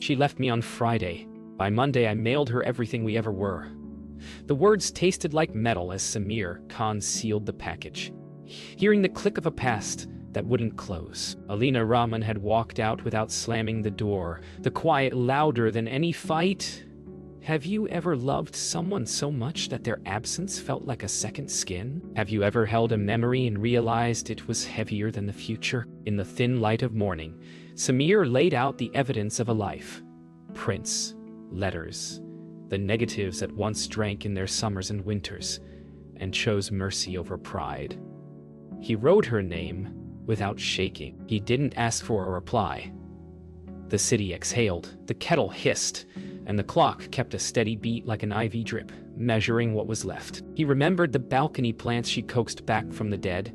She left me on Friday. By Monday, I mailed her everything we ever were." The words tasted like metal as Samir Khan sealed the package. Hearing the click of a past that wouldn't close, Alina Rahman had walked out without slamming the door, the quiet louder than any fight. Have you ever loved someone so much that their absence felt like a second skin? Have you ever held a memory and realized it was heavier than the future? In the thin light of morning, Samir laid out the evidence of a life. Prints, letters, the negatives that once drank in their summers and winters, and chose mercy over pride. He wrote her name without shaking. He didn't ask for a reply. The city exhaled, the kettle hissed, and the clock kept a steady beat like an IV drip, measuring what was left. He remembered the balcony plants she coaxed back from the dead,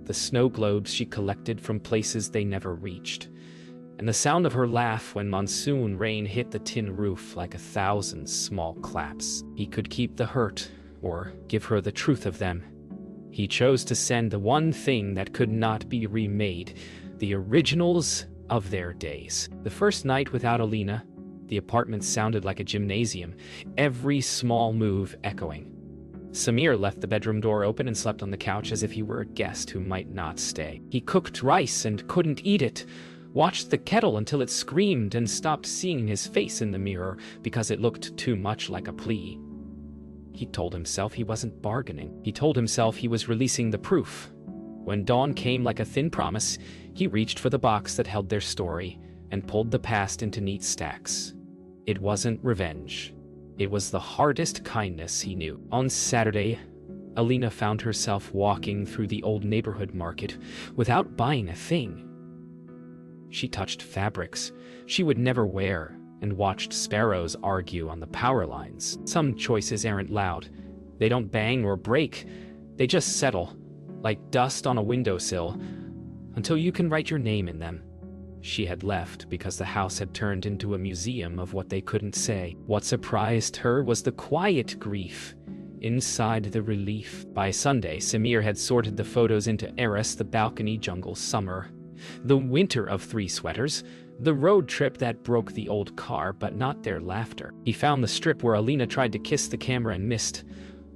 the snow globes she collected from places they never reached, and the sound of her laugh when monsoon rain hit the tin roof like 1,000 small claps. He could keep the hurt, or give her the truth of them. He chose to send the one thing that could not be remade, the originals of their days. The first night without Alina, the apartment sounded like a gymnasium, every small move echoing. Samir left the bedroom door open and slept on the couch as if he were a guest who might not stay. He cooked rice and couldn't eat it, watched the kettle until it screamed, and stopped seeing his face in the mirror because it looked too much like a plea. He told himself he wasn't bargaining. He told himself he was releasing the proof. When dawn came like a thin promise, he reached for the box that held their story and pulled the past into neat stacks. It wasn't revenge. It was the hardest kindness he knew. On Saturday, Alina found herself walking through the old neighborhood market without buying a thing. She touched fabrics she would never wear and watched sparrows argue on the power lines. Some choices aren't loud. They don't bang or break. They just settle, like dust on a windowsill, until you can write your name in them. She had left because the house had turned into a museum of what they couldn't say. What surprised her was the quiet grief inside the relief. By Sunday, Samir had sorted the photos into Eris, the balcony jungle summer, the winter of 3 sweaters, the road trip that broke the old car, but not their laughter. He found the strip where Alina tried to kiss the camera and missed,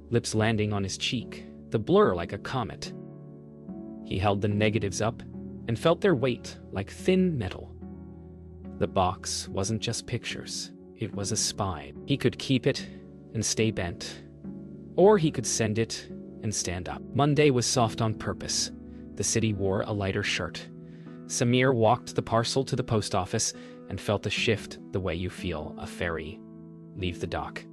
lips landing on his cheek, the blur like a comet. He held the negatives up and felt their weight like thin metal. The box wasn't just pictures, it was a spine. He could keep it and stay bent, or he could send it and stand up. Monday was soft on purpose. The city wore a lighter shirt. Samir walked the parcel to the post office and felt a shift the way you feel a ferry leave the dock.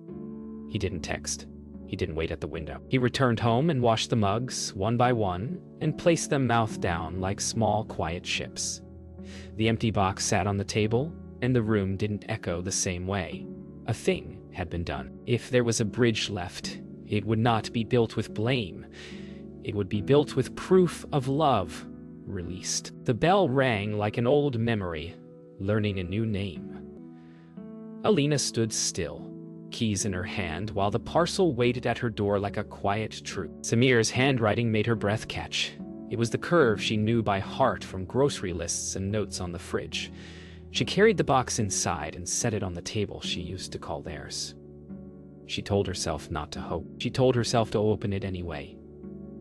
He didn't text. He didn't wait at the window. He returned home and washed the mugs, one by one, and placed them mouth down like small, quiet ships. The empty box sat on the table, and the room didn't echo the same way. A thing had been done. If there was a bridge left, it would not be built with blame. It would be built with proof of love released. The bell rang like an old memory, learning a new name. Alina stood still, keys in her hand, while the parcel waited at her door like a quiet truth. Samir's handwriting made her breath catch. It was the curve she knew by heart from grocery lists and notes on the fridge. She carried the box inside and set it on the table she used to call theirs. She told herself not to hope. She told herself to open it anyway.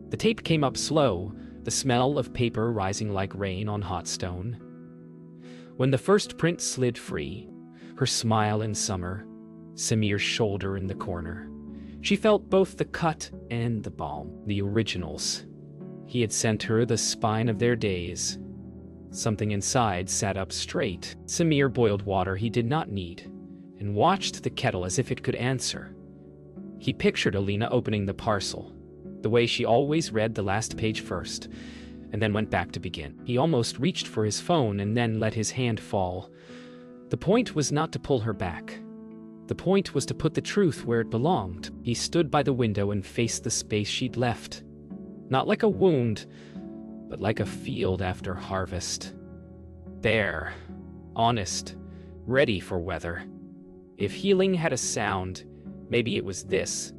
The tape came up slow, the smell of paper rising like rain on hot stone. When the first print slid free, her smile in summer, Samir's shoulder in the corner, she felt both the cut and the balm, the originals. He had sent her the spine of their days. Something inside sat up straight. Samir boiled water he did not need and watched the kettle as if it could answer. He pictured Alina opening the parcel, the way she always read the last page first, and then went back to begin. He almost reached for his phone and then let his hand fall. The point was not to pull her back. The point was to put the truth where it belonged. He stood by the window and faced the space she'd left. Not like a wound, but like a field after harvest. Bare, honest, ready for weather. If healing had a sound, maybe it was this.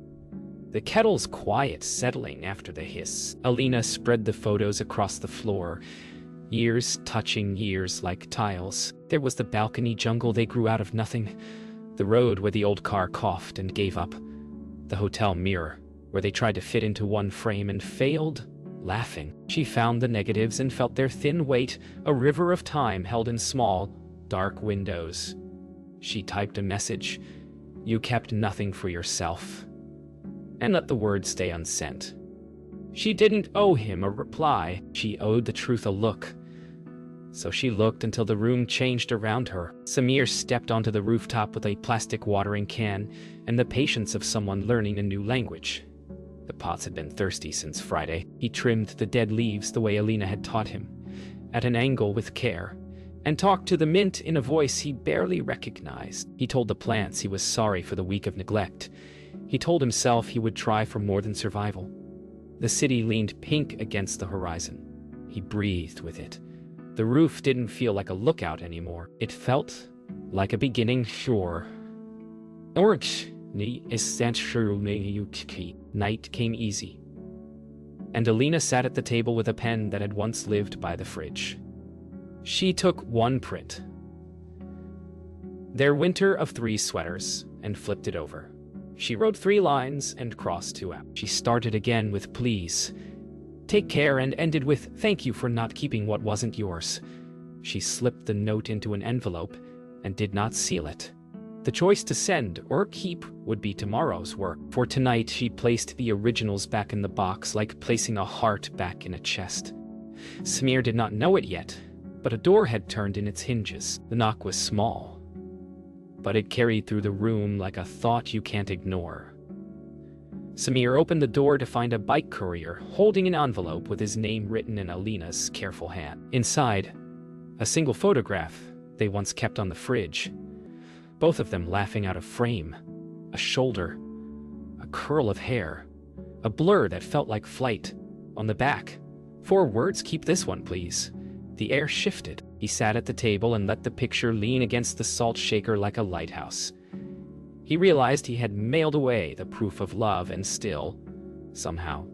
The kettle's quiet settling after the hiss. Alina spread the photos across the floor, Years touching years like tiles. There was the balcony jungle they grew out of nothing, the road where the old car coughed and gave up, the hotel mirror where they tried to fit into one frame and failed, laughing. She found the negatives and felt their thin weight, a river of time held in small, dark windows. She typed a message. You kept nothing for yourself. And let the words stay unsent. She didn't owe him a reply. She owed the truth a look. So she looked until the room changed around her. Samir stepped onto the rooftop with a plastic watering can and the patience of someone learning a new language. The pots had been thirsty since Friday. He trimmed the dead leaves the way Alina had taught him, at an angle with care, and talked to the mint in a voice he barely recognized. He told the plants he was sorry for the week of neglect. He told himself he would try for more than survival. The city leaned pink against the horizon. He breathed with it. The roof didn't feel like a lookout anymore. It felt like a beginning shore. Night came easy, and Alina sat at the table with a pen that had once lived by the fridge. She took one print, their winter of 3 sweaters, and flipped it over. She wrote 3 lines and crossed 2 out. She started again with please, take care, and ended with thank you for not keeping what wasn't yours. She slipped the note into an envelope and did not seal it. The choice to send or keep would be tomorrow's work. For tonight, she placed the originals back in the box like placing a heart back in a chest. Samir did not know it yet, but a door had turned in its hinges. The knock was small, but it carried through the room like a thought you can't ignore. Samir opened the door to find a bike courier holding an envelope with his name written in Alina's careful hand. Inside, a single photograph they once kept on the fridge. Both of them laughing out of frame. A shoulder, a curl of hair, a blur that felt like flight. On the back, 4 words, keep this one, please. The air shifted. He sat at the table and let the picture lean against the salt shaker like a lighthouse. He realized he had mailed away the proof of love, and still, somehow,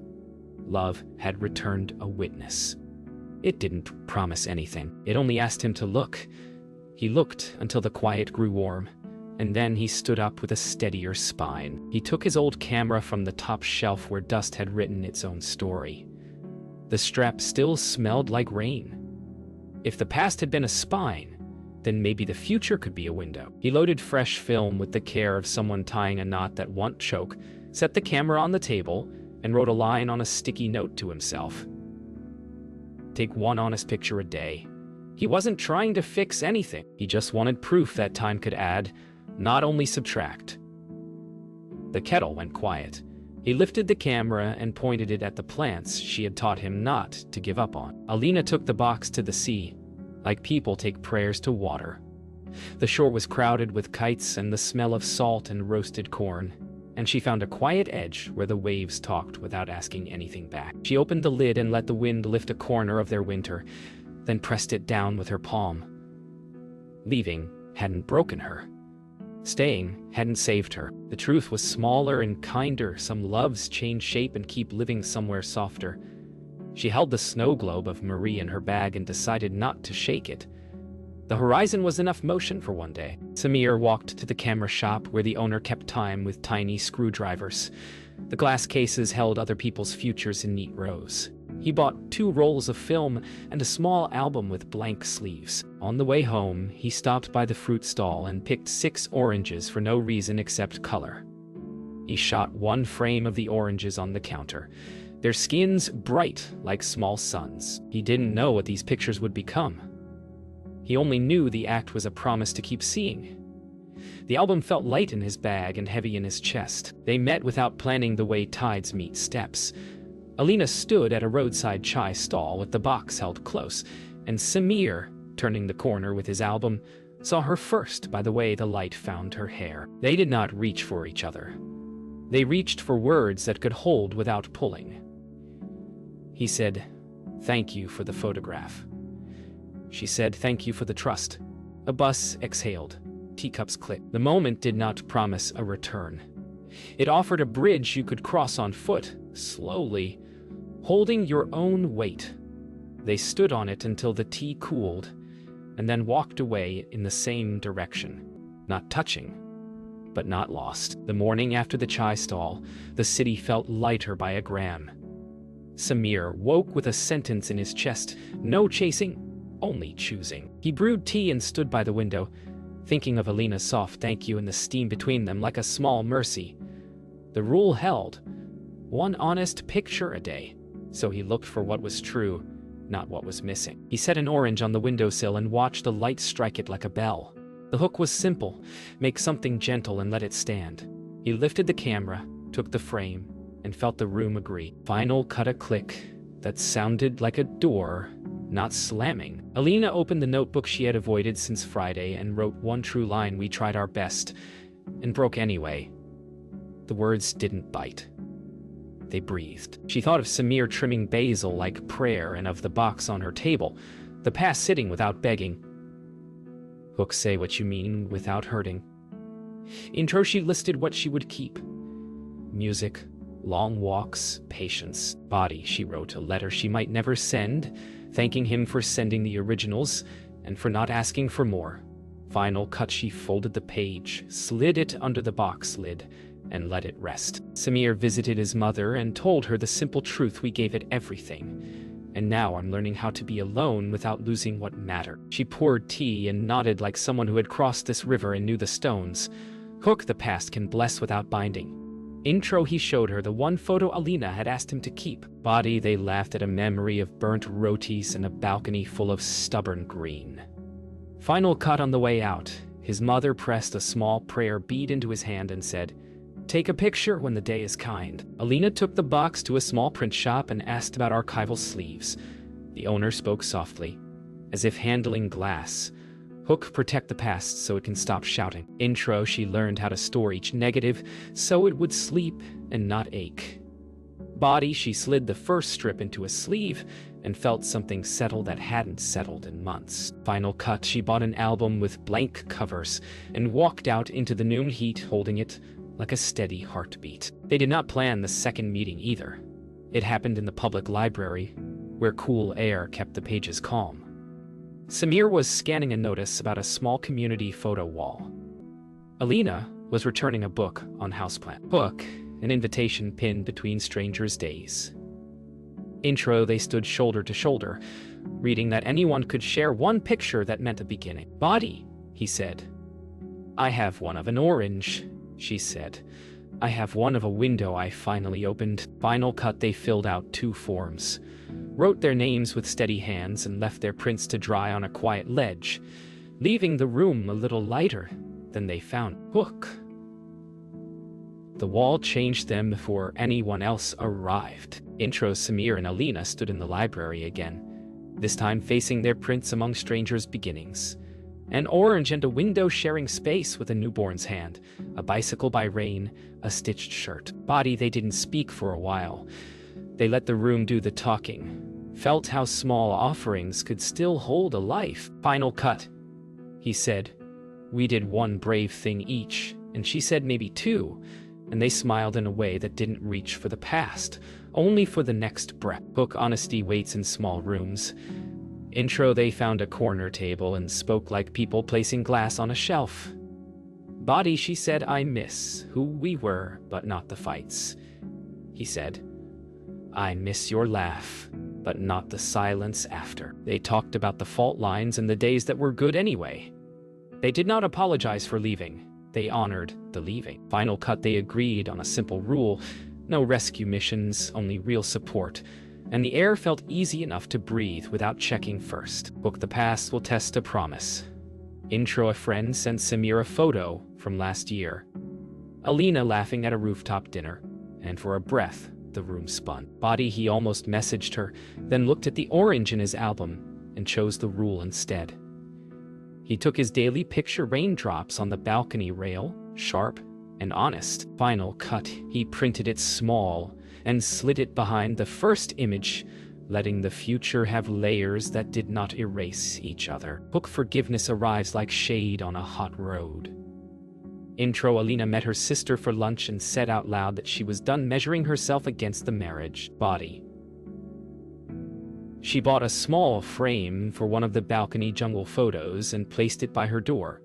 love had returned a witness. It didn't promise anything. It only asked him to look. He looked until the quiet grew warm, and then he stood up with a steadier spine. He took his old camera from the top shelf where dust had written its own story. The strap still smelled like rain. If the past had been a spine, then maybe the future could be a window. He loaded fresh film with the care of someone tying a knot that won't choke, set the camera on the table, and wrote a line on a sticky note to himself. Take 1 honest picture a day. He wasn't trying to fix anything. He just wanted proof that time could add, not only subtract. The kettle went quiet. He lifted the camera and pointed it at the plants she had taught him not to give up on. Alina took the box to the sea, like people take prayers to water. The shore was crowded with kites and the smell of salt and roasted corn, and she found a quiet edge where the waves talked without asking anything back. She opened the lid and let the wind lift a corner of their winter, then pressed it down with her palm. Leaving hadn't broken her. Staying hadn't saved her. The truth was smaller and kinder. Some loves change shape and keep living somewhere softer. She held the snow globe of Marie in her bag and decided not to shake it. The horizon was enough motion for one day. Samir walked to the camera shop where the owner kept time with tiny screwdrivers. The glass cases held other people's futures in neat rows. He bought 2 rolls of film and a small album with blank sleeves. On the way home, he stopped by the fruit stall and picked 6 oranges for no reason except color. He shot 1 frame of the oranges on the counter, their skins bright like small suns. He didn't know what these pictures would become. He only knew the act was a promise to keep seeing. The album felt light in his bag and heavy in his chest. They met without planning the way tides meet steps. Alina stood at a roadside chai stall with the box held close, and Samir, turning the corner with his album, saw her first by the way the light found her hair. They did not reach for each other. They reached for words that could hold without pulling. He said, "Thank you for the photograph." She said, "Thank you for the trust." A bus exhaled. Teacups clicked. The moment did not promise a return. It offered a bridge you could cross on foot, slowly, holding your own weight. They stood on it until the tea cooled, and then walked away in the same direction, not touching, but not lost. The morning after the chai stall, the city felt lighter by a gram. Samir woke with a sentence in his chest: no chasing, only choosing. He brewed tea and stood by the window, thinking of Alina's soft thank you and the steam between them like a small mercy. The rule held: one honest picture a day, so he looked for what was true, not what was missing. He set an orange on the windowsill and watched the light strike it like a bell. The hook was simple: make something gentle and let it stand. He lifted the camera, took the frame, and felt the room agree. Final cut, a click that sounded like a door not slamming. Alina opened the notebook she had avoided since Friday and wrote one true line: we tried our best, and broke anyway. The words didn't bite. They breathed. She thought of Samir trimming basil like prayer and of the box on her table, the past sitting without begging. Hook, say what you mean without hurting. Intro, she listed what she would keep: music, long walks, patience. Body, she wrote a letter she might never send, thanking him for sending the originals and for not asking for more. Final cut, she folded the page, slid it under the box lid, and let it rest. Samir visited his mother and told her the simple truth: we gave it everything, and now I'm learning how to be alone without losing what mattered. She poured tea and nodded like someone who had crossed this river and knew the stones. Hook, the past can bless without binding. Intro, he showed her the one photo Alina had asked him to keep. Body, they laughed at a memory of burnt rotis and a balcony full of stubborn green. Final cut, on the way out, his mother pressed a small prayer bead into his hand and said, take a picture when the day is kind. Alina took the box to a small print shop and asked about archival sleeves. The owner spoke softly, as if handling glass. Hook, protect the past so it can stop shouting. Intro, she learned how to store each negative so it would sleep and not ache. Body, she slid the first strip into a sleeve and felt something settle that hadn't settled in months. Final cut, she bought an album with blank covers and walked out into the noon heat holding it like a steady heartbeat. They did not plan the second meeting either. It happened in the public library, where cool air kept the pages calm. Samir was scanning a notice about a small community photo wall. Alina was returning a book on houseplant. Hook, an invitation pinned between strangers' days. Intro, they stood shoulder to shoulder, reading that anyone could share one picture that meant a beginning. Body, he said. I have one of an orange, she said. I have one of a window I finally opened. Final cut, they filled out 2 forms, wrote their names with steady hands, and left their prints to dry on a quiet ledge, leaving the room a little lighter than they found. Hook. The wall changed them before anyone else arrived. Intro, Samir, and Alina stood in the library again, this time facing their prints among strangers' beginnings. An orange and a window sharing space with a newborn's hand, a bicycle by rain, a stitched shirt. Body, they didn't speak for a while. They let the room do the talking, felt how small offerings could still hold a life. Final cut, he said. We did one brave thing each, and she said maybe 2, and they smiled in a way that didn't reach for the past, only for the next breath. Hook, honesty waits in small rooms. Intro, they found a corner table and spoke like people placing glass on a shelf. Body, she said, I miss who we were, but not the fights. He said, I miss your laugh, but not the silence after. They talked about the fault lines and the days that were good anyway. They did not apologize for leaving. They honored the leaving. Final cut, they agreed on a simple rule: no rescue missions, only real support. And the air felt easy enough to breathe without checking first. Book, the past will test a promise. Intro, a friend sent Samir a photo from last year. Alina laughing at a rooftop dinner, and for a breath, the room spun. Body, he almost messaged her, then looked at the orange in his album and chose the rule instead. He took his daily picture, raindrops on the balcony rail, sharp and honest. Final cut, he printed it small and slid it behind the first image, letting the future have layers that did not erase each other. Book, forgiveness arrives like shade on a hot road. Intro, Alina met her sister for lunch and said out loud that she was done measuring herself against the marriage. Body. She bought a small frame for one of the balcony jungle photos and placed it by her door.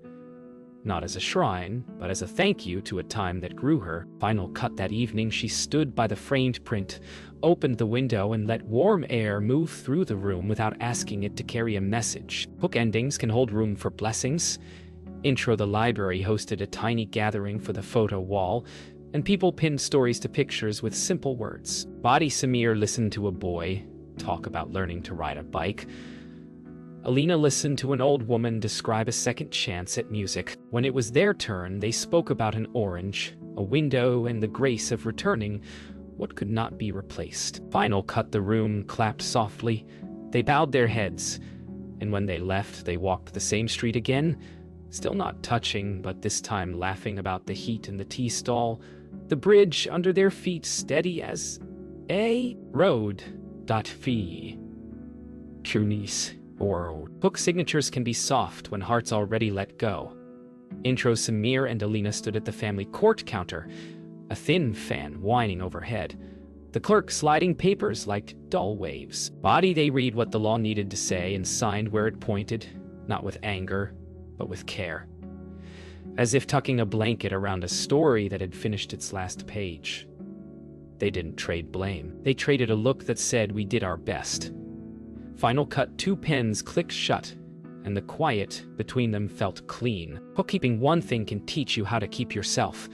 Not as a shrine, but as a thank you to a time that grew her. Final cut that evening, she stood by the framed print, opened the window, and let warm air move through the room without asking it to carry a message. Book endings can hold room for blessings. Intro: the library hosted a tiny gathering for the photo wall, and people pinned stories to pictures with simple words. Body: Samir listened to a boy talk about learning to ride a bike. Alina listened to an old woman describe a second chance at music. When it was their turn, they spoke about an orange, a window, and the grace of returning what could not be replaced. Final cut: the room clapped softly. They bowed their heads, and when they left, they walked the same street again, still not touching, but this time laughing about the heat in the tea stall, the bridge under their feet steady as a road. Fee. Cunis. Book signatures can be soft when hearts already let go. Intro: Samir and Alina stood at the family court counter, a thin fan whining overhead, the clerk sliding papers like dull waves. Body: they read what the law needed to say and signed where it pointed, not with anger, but with care, as if tucking a blanket around a story that had finished its last page. They didn't trade blame. They traded a look that said, "We did our best." Final cut: two pens clicked shut, and the quiet between them felt clean. Bookkeeping: one thing can teach you how to keep yourself.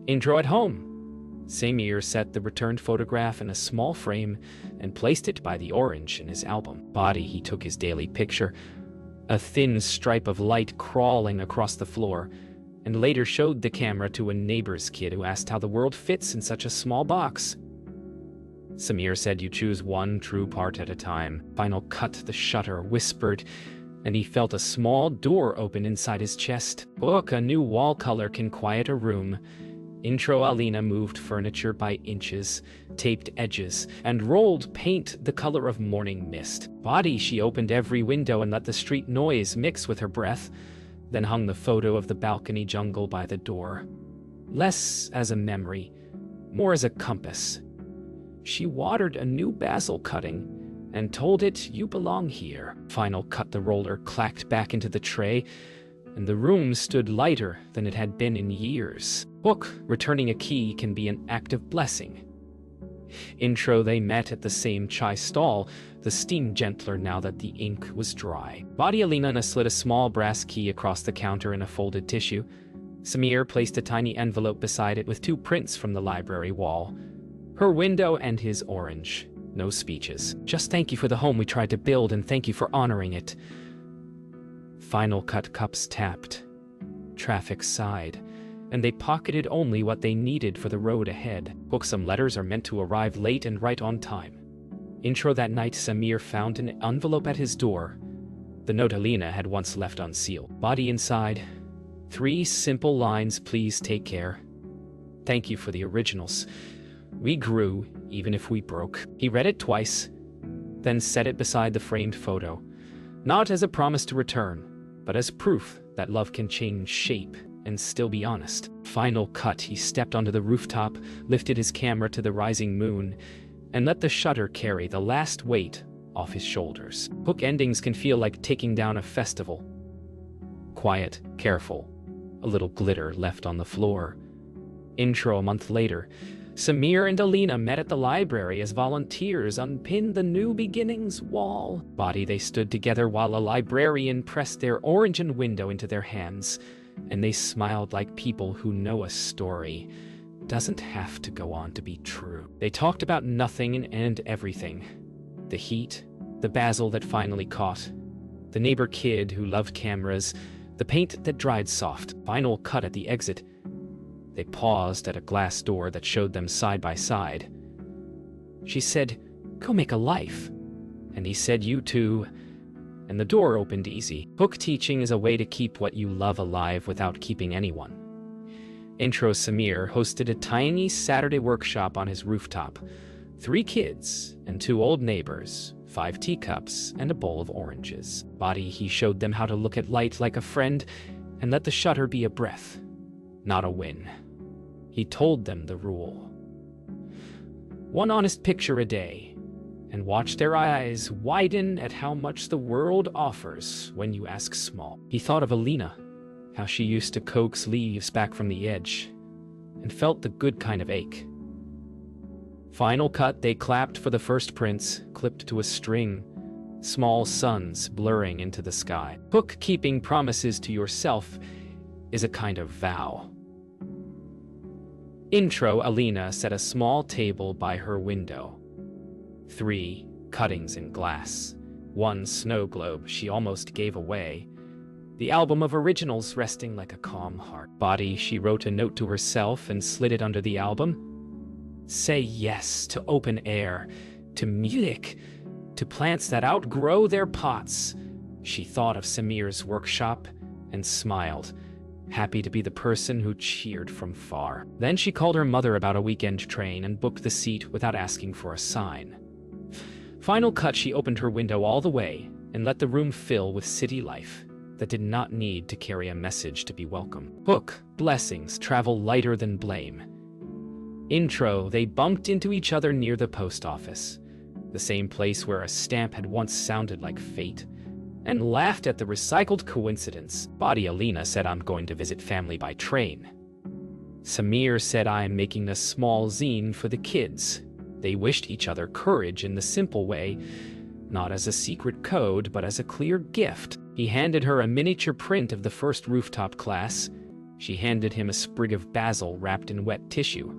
Intro: at home. Samir set the returned photograph in a small frame and placed it by the orange in his album. Body: he took his daily picture, a thin stripe of light crawling across the floor, and later showed the camera to a neighbor's kid who asked how the world fits in such a small box. Samir said, "You choose one true part at a time." Final cut: the shutter whispered, and he felt a small door open inside his chest. Book: a new wall color can quiet a room. Intro: Alina moved furniture by inches, taped edges, and rolled paint the color of morning mist. Body: she opened every window and let the street noise mix with her breath, then hung the photo of the balcony jungle by the door. Less as a memory, more as a compass. She watered a new basil cutting and told it, "You belong here." Final cut: the roller clacked back into the tray, and the room stood lighter than it had been in years. Book: returning a key can be an act of blessing. Intro: they met at the same chai stall, the steam gentler now that the ink was dry. Body: Alina slid a small brass key across the counter in a folded tissue. Samir placed a tiny envelope beside it with two prints from the library wall, her window and his orange. No speeches. Just thank you for the home we tried to build and thank you for honoring it. Final cut: cups tapped. Traffic sighed, and they pocketed only what they needed for the road ahead. Book: some letters are meant to arrive late and right on time. Intro: that night, Samir found an envelope at his door, the note Alina had once left unsealed. Body: inside, 3 simple lines: "Please take care. Thank you for the originals. We grew, even if we broke." He read it twice, then set it beside the framed photo, not as a promise to return, but as proof that love can change shape and still be honest. Final cut: he stepped onto the rooftop, lifted his camera to the rising moon, and let the shutter carry the last weight off his shoulders. Book endings can feel like taking down a festival. Quiet, careful, a little glitter left on the floor. Intro: a month later, Samir and Alina met at the library as volunteers unpinned the New Beginnings wall. Body: they stood together while a librarian pressed their orange and window into their hands, and they smiled like people who know a story doesn't have to go on to be true. They talked about nothing and everything. The heat, the basil that finally caught, the neighbor kid who loved cameras, the paint that dried soft. Final cut: at the exit, they paused at a glass door that showed them side by side. She said, "Go make a life." And he said, "You too." And the door opened easy. Book teaching is a way to keep what you love alive without keeping anyone. Intro: Samir hosted a tiny Saturday workshop on his rooftop. 3 kids and 2 old neighbors, 5 teacups, and a bowl of oranges. Body: he showed them how to look at light like a friend and let the shutter be a breath, not a win. He told them the rule: 1 honest picture a day, and watched their eyes widen at how much the world offers when you ask small. He thought of Alina, how she used to coax leaves back from the edge, and felt the good kind of ache. Final cut, they clapped for the first prince, clipped to a string, small suns blurring into the sky. Hook keeping promises to yourself is a kind of vow. Intro, Alina set a small table by her window. 3 cuttings in glass. 1 snow globe she almost gave away. The album of originals resting like a calm heart. Body, she wrote a note to herself and slid it under the album. Say yes to open air, to music, to plants that outgrow their pots. She thought of Samir's workshop and smiled, happy to be the person who cheered from far. Then she called her mother about a weekend train and booked the seat without asking for a sign. Final cut, she opened her window all the way and let the room fill with city life that did not need to carry a message to be welcome. Hook, blessings travel lighter than blame. Intro, they bumped into each other near the post office, the same place where a stamp had once sounded like fate, and laughed at the recycled coincidence. Body, Alina said, I'm going to visit family by train. Samir said, I am making a small zine for the kids. They wished each other courage in the simple way, not as a secret code, but as a clear gift. He handed her a miniature print of the first rooftop class. She handed him a sprig of basil wrapped in wet tissue.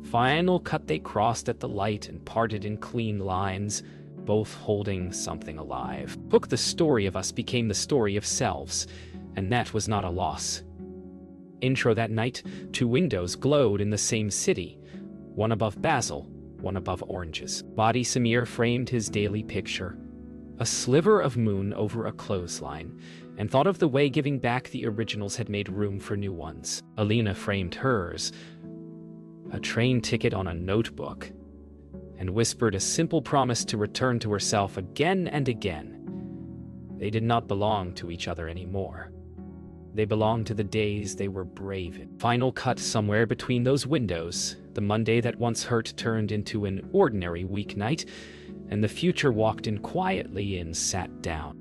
Final cut, they crossed at the light and parted in clean lines, both holding something alive. Hook, the story of us became the story of selves, and that was not a loss. Intro, that night, 2 windows glowed in the same city, one above basil, one above oranges. Body, Samir framed his daily picture, a sliver of moon over a clothesline, and thought of the way giving back the originals had made room for new ones. Alina framed hers, a train ticket on a notebook, and whispered a simple promise to return to herself again and again. They did not belong to each other anymore. They belonged to the days they were brave in. Final cut, somewhere between those windows, the Monday that once hurt turned into an ordinary weeknight, and the future walked in quietly and sat down.